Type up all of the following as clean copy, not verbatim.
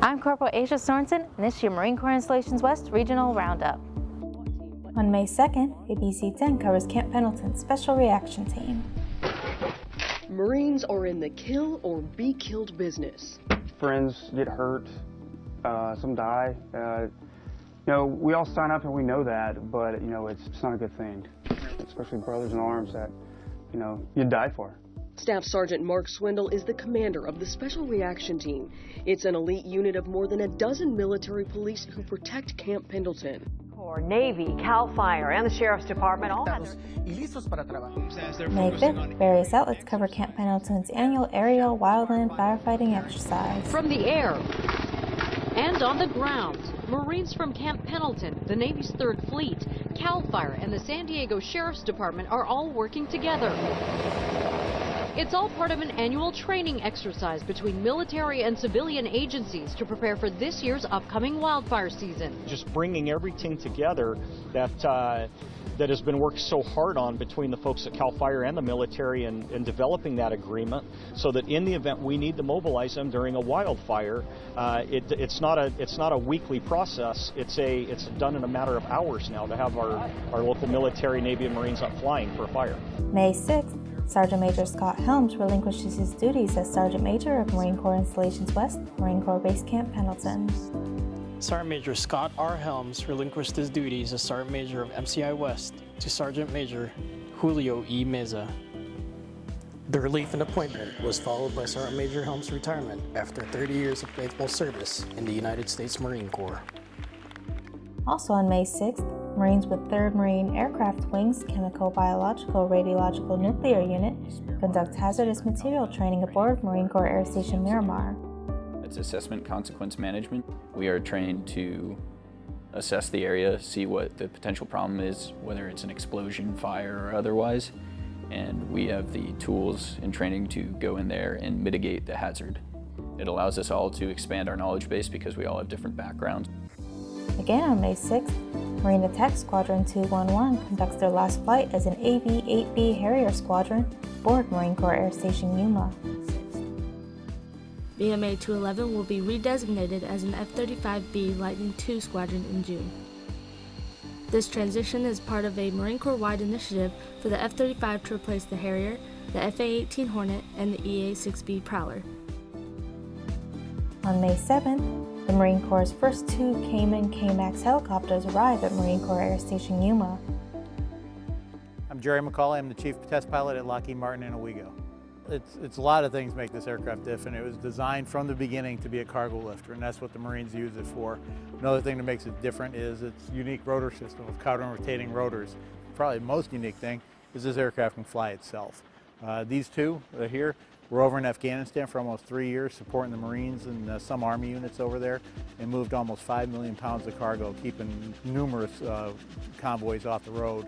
I'm Corporal Asia Sorensen, and this is your Marine Corps Installations West Regional Roundup. On May 2nd, ABC 10 covers Camp Pendleton's Special Reaction Team. Marines are in the kill or be killed business. Friends get hurt, some die. We all sign up and we know that, but it's not a good thing, especially brothers in arms that you die for. Staff Sergeant Mark Swindle is the commander of the Special Reaction Team. It's an elite unit of more than a dozen military police who protect Camp Pendleton. Navy, CAL FIRE, and the Sheriff's Department all had May 5th, various outlets cover Camp Pendleton's annual aerial wildland firefighting exercise. From the air and on the ground, Marines from Camp Pendleton, the Navy's 3rd Fleet, CAL FIRE, and the San Diego Sheriff's Department are all working together. It's all part of an annual training exercise between military and civilian agencies to prepare for this year's upcoming wildfire season. Just bringing everything together that has been worked so hard on between the folks at CAL FIRE and the military and developing that agreement so that in the event we need to mobilize them during a wildfire, it's not a weekly process. It's done in a matter of hours now to have our local military, Navy, and Marines up flying for a fire. May 6th, Sergeant Major Scott Helms relinquishes his duties as Sergeant Major of Marine Corps Installations West, Marine Corps Base Camp Pendleton. Sergeant Major Scott R. Helms relinquished his duties as Sergeant Major of MCI-West to Sergeant Major Julio E. Meza. The relief and appointment was followed by Sergeant Major Helms' retirement after 30 years of faithful service in the United States Marine Corps. Also on May 6th, Marines with 3rd Marine Aircraft Wing's Chemical, Biological, Radiological, Nuclear Unit conduct hazardous material training aboard Marine Corps Air Station Miramar. It's assessment consequence management. We are trained to assess the area, see what the potential problem is, whether it's an explosion, fire, or otherwise, and we have the tools and training to go in there and mitigate the hazard. It allows us all to expand our knowledge base because we all have different backgrounds. Again on May 6th, Marine Attack Squadron 211 conducts their last flight as an AV-8B Harrier Squadron aboard Marine Corps Air Station Yuma. VMA 211 will be redesignated as an F-35B Lightning II Squadron in June. This transition is part of a Marine Corps-wide initiative for the F-35 to replace the Harrier, the FA-18 Hornet, and the EA-6B Prowler. On May 7th, the Marine Corps' first 2 Cayman K-MAX helicopters arrive at Marine Corps Air Station Yuma. I'm Jerry McCauley. I'm the Chief Test Pilot at Lockheed Martin in Owego. It's a lot of things make this aircraft different. It was designed from the beginning to be a cargo lifter, and that's what the Marines use it for. Another thing that makes it different is its unique rotor system of counter-rotating rotors. Probably the most unique thing is this aircraft can fly itself. These two here, we're over in Afghanistan for almost 3 years supporting the Marines and some Army units over there, and moved almost 5 million pounds of cargo, keeping numerous convoys off the road.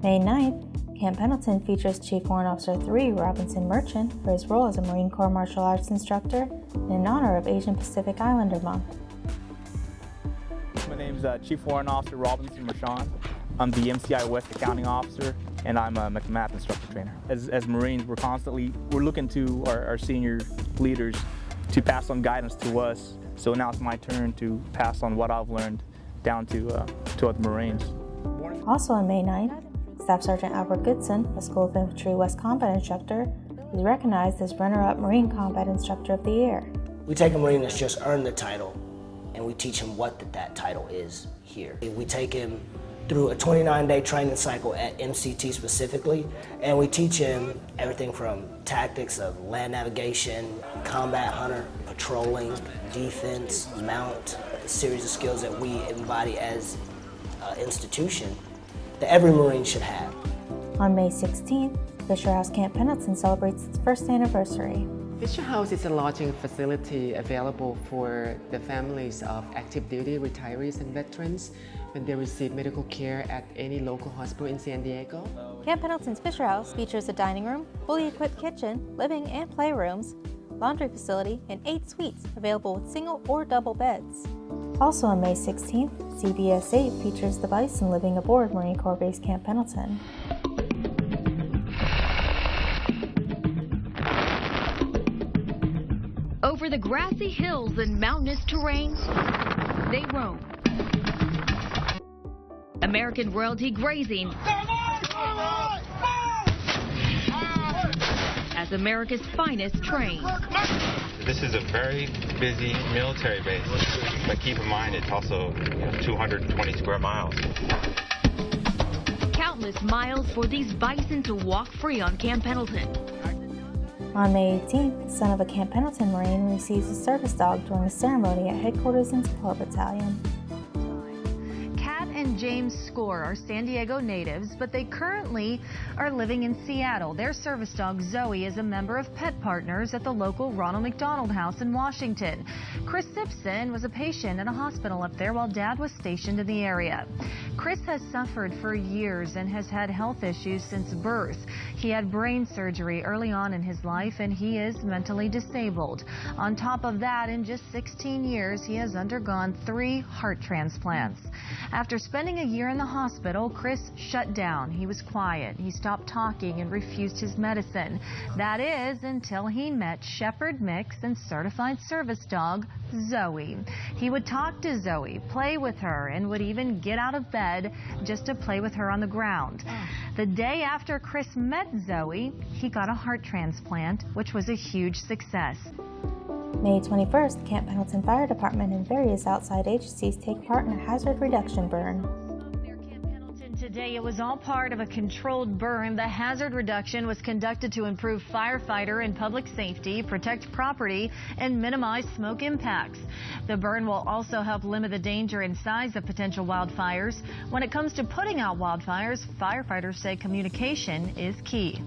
May 9th, Camp Pendleton features Chief Warrant Officer 3 Robinson Merchant for his role as a Marine Corps martial arts instructor and in honor of Asian Pacific Islander Month. My name is Chief Warrant Officer Robinson Merchant. I'm the MCI-West accounting officer, and I'm a math instructor trainer. As Marines, we're looking to our senior leaders to pass on guidance to us. So now it's my turn to pass on what I've learned down to other Marines. Also on May 9th, Staff Sergeant Albert Goodson, a School of Infantry West Combat Instructor, is recognized as runner-up Marine Combat Instructor of the Year. We take a Marine that's just earned the title, and we teach him what that title is here. We take him through a 29-day training cycle at MCT specifically, and we teach him everything from tactics of land navigation, combat hunter, patrolling, defense, mount, a series of skills that we embody as an institution that every Marine should have. On May 16th, Fisher House Camp Pendleton celebrates its first anniversary. Fisher House is a lodging facility available for the families of active duty retirees and veterans when they receive medical care at any local hospital in San Diego. Camp Pendleton's Fisher House features a dining room, fully equipped kitchen, living and playrooms, laundry facility, and 8 suites available with single or double beds. Also on May 16th, CBS 8 features the BISON living aboard Marine Corps Base Camp Pendleton. Over Over the grassy hills and mountainous terrains, they roam. American royalty grazing as America's finest trains. This is a very busy military base, but keep in mind it's also 220 square miles. Countless miles for these bison to walk free on Camp Pendleton. On May 18th, the son of a Camp Pendleton Marine receives a service dog during a ceremony at headquarters in Support Battalion. And James Score are San Diego natives, but they currently are living in Seattle. Their service dog Zoe is a member of Pet Partners at the local Ronald McDonald House in Washington. Chris Simpson was a patient at a hospital up there while Dad was stationed in the area. Chris has suffered for years and has had health issues since birth. He had brain surgery early on in his life and he is mentally disabled. On top of that, in just 16 years, he has undergone 3 heart transplants. After spending a year in the hospital, Chris shut down. He was quiet. He stopped talking and refused his medicine. That is until he met Shepherd Mix and certified service dog Zoe. He would talk to Zoe, play with her, and would even get out of bed just to play with her on the ground. The day after Chris met Zoe, he got a heart transplant, which was a huge success. May 21st, Camp Pendleton Fire Department and various outside agencies take part in a hazard reduction burn. Today, it was all part of a controlled burn. The hazard reduction was conducted to improve firefighter and public safety, protect property, and minimize smoke impacts. The burn will also help limit the danger and size of potential wildfires. When it comes to putting out wildfires, firefighters say communication is key.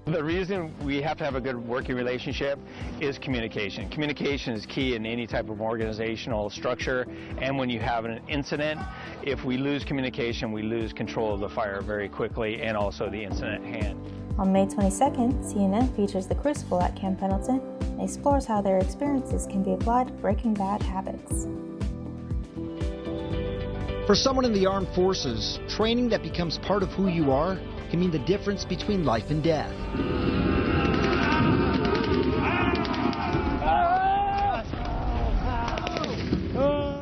The reason we have to have a good working relationship is communication. Communication is key in any type of organizational structure, and when you have an incident, if we lose communication, we lose control of the fire very quickly and also the incident at hand. On May 22nd, CNN features the Crucible at Camp Pendleton and explores how their experiences can be applied to breaking bad habits. For someone in the armed forces, training that becomes part of who you are can mean the difference between life and death.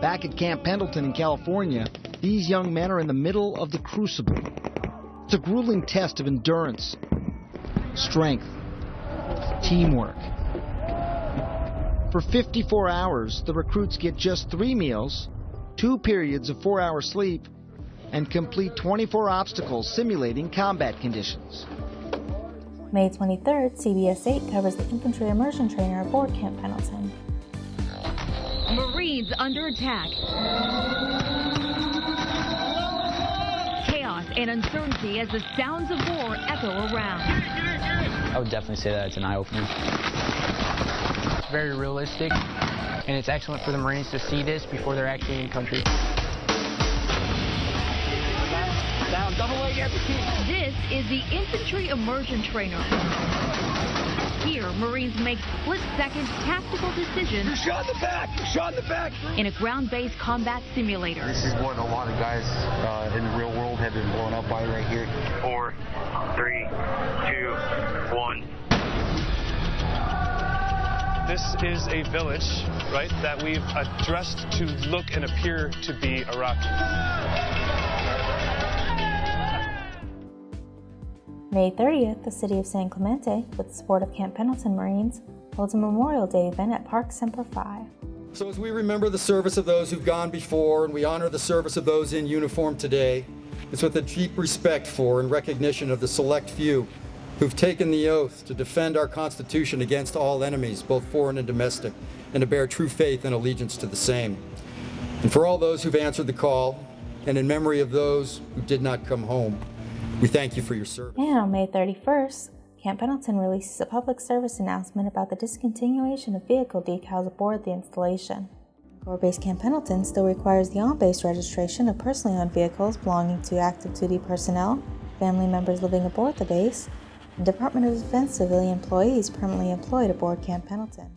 Back at Camp Pendleton in California, these young men are in the middle of the Crucible. It's a grueling test of endurance, strength, teamwork. For 54 hours, the recruits get just 3 meals, 2 periods of 4-hour sleep, and complete 24 obstacles simulating combat conditions. May 23rd, CBS 8 covers the infantry immersion trainer aboard Camp Pendleton. Marines under attack. Chaos and uncertainty as the sounds of war echo around. I would definitely say that it's an eye-opener. It's very realistic, and it's excellent for the Marines to see this before they're actually in country. Down, double leg at the key. This is the infantry immersion trainer. Here, Marines make split-second tactical decisions. You're shot in the back! You're shot in the back! In a ground-based combat simulator. This is what a lot of guys in the real world have been blown up by right here. 4, 3, 2, 1. This is a village, right, that we've addressed to look and appear to be Iraqi. May 30th, the city of San Clemente, with the support of Camp Pendleton Marines, holds a Memorial Day event at Park Semper Fi. So as we remember the service of those who've gone before and we honor the service of those in uniform today, it's with a deep respect for and recognition of the select few who've taken the oath to defend our Constitution against all enemies, both foreign and domestic, and to bear true faith and allegiance to the same. And for all those who've answered the call, and in memory of those who did not come home, we thank you for your service. And on May 31st, Camp Pendleton releases a public service announcement about the discontinuation of vehicle decals aboard the installation. Corps Base Camp Pendleton still requires the on-base registration of personally owned vehicles belonging to active duty personnel, family members living aboard the base, and Department of Defense civilian employees permanently employed aboard Camp Pendleton.